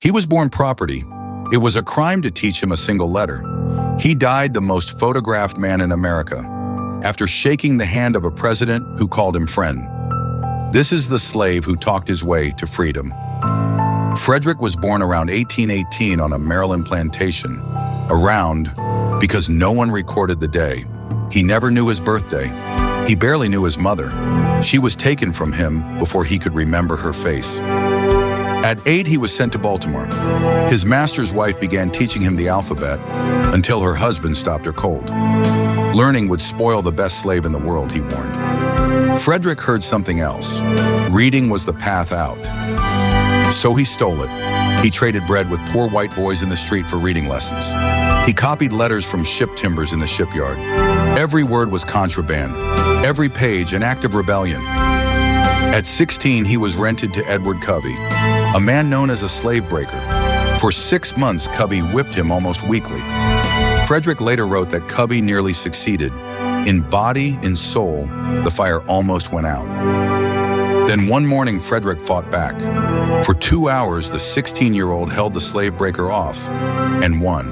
He was born property. It was a crime to teach him a single letter. He died the most photographed man in America, after shaking the hand of a president who called him friend. This is the slave who talked his way to freedom. Frederick was born around 1818 on a Maryland plantation. Around because no one recorded the day. He never knew his birthday. He barely knew his mother. She was taken from him before he could remember her face. At 8, he was sent to Baltimore. His master's wife began teaching him the alphabet until her husband stopped her cold. Learning would spoil the best slave in the world, he warned. Frederick heard something else. Reading was the path out. So he stole it. He traded bread with poor white boys in the street for reading lessons. He copied letters from ship timbers in the shipyard. Every word was contraband. Every page an act of rebellion. At 16, he was rented to Edward Covey, a man known as a slave breaker. For 6 months, Covey whipped him almost weekly. Frederick later wrote that Covey nearly succeeded. In body, in soul, the fire almost went out. Then one morning, Frederick fought back. For 2 hours, the 16-year-old held the slave breaker off and won.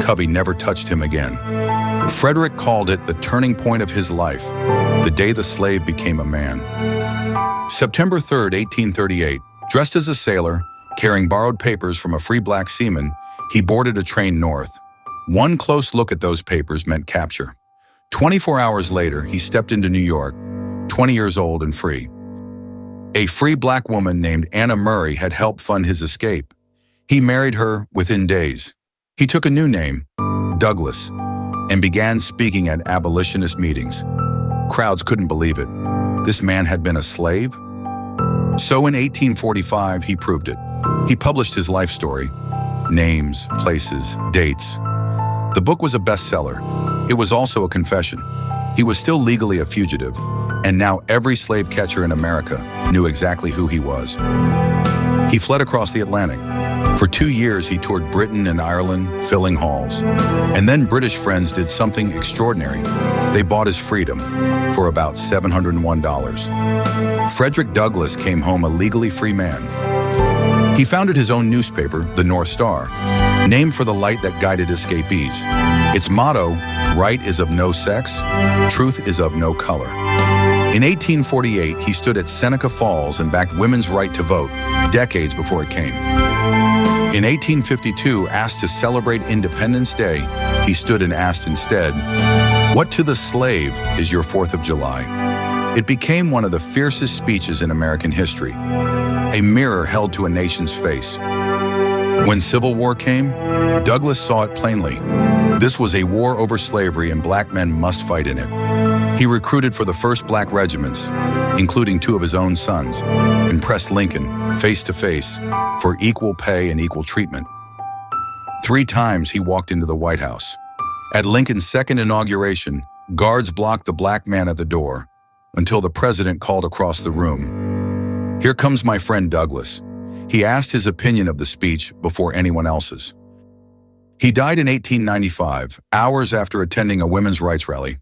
Covey never touched him again. Frederick called it the turning point of his life, the day the slave became a man. September 3rd, 1838, dressed as a sailor, carrying borrowed papers from a free black seaman, he boarded a train north. One close look at those papers meant capture. 24 hours later, he stepped into New York, 20 years old and free. A free black woman named Anna Murray had helped fund his escape. He married her within days. He took a new name, Douglass, and began speaking at abolitionist meetings. Crowds couldn't believe it. This man had been a slave? So in 1845, he proved it. He published his life story, names, places, dates. The book was a bestseller. It was also a confession. He was still legally a fugitive, and now every slave catcher in America knew exactly who he was. He fled across the Atlantic. For 2 years, he toured Britain and Ireland, filling halls. And then British friends did something extraordinary. They bought his freedom for about $701. Frederick Douglass came home a legally free man. He founded his own newspaper, the North Star, named for the light that guided escapees. Its motto, right is of no sex, truth is of no color. In 1848, he stood at Seneca Falls and backed women's right to vote, decades before it came. In 1852, asked to celebrate Independence Day, he stood and asked instead, "What to the slave is your 4th of July?" It became one of the fiercest speeches in American history, a mirror held to a nation's face. When Civil War came, Douglass saw it plainly. This was a war over slavery and black men must fight in it. He recruited for the first black regiments, including 2 of his own sons, and pressed Lincoln face to face for equal pay and equal treatment. 3 times he walked into the White House. At Lincoln's second inauguration, guards blocked the black man at the door until the president called across the room, "Here comes my friend Douglass." He asked his opinion of the speech before anyone else's. He died in 1895, hours after attending a women's rights rally,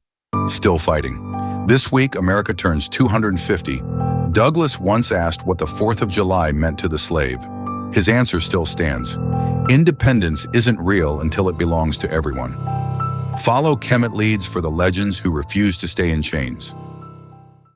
still fighting. This week, America turns 250. Douglass once asked what the 4th of July meant to the slave. His answer still stands. Independence isn't real until it belongs to everyone. Follow Kemet Leads for the legends who refuse to stay in chains.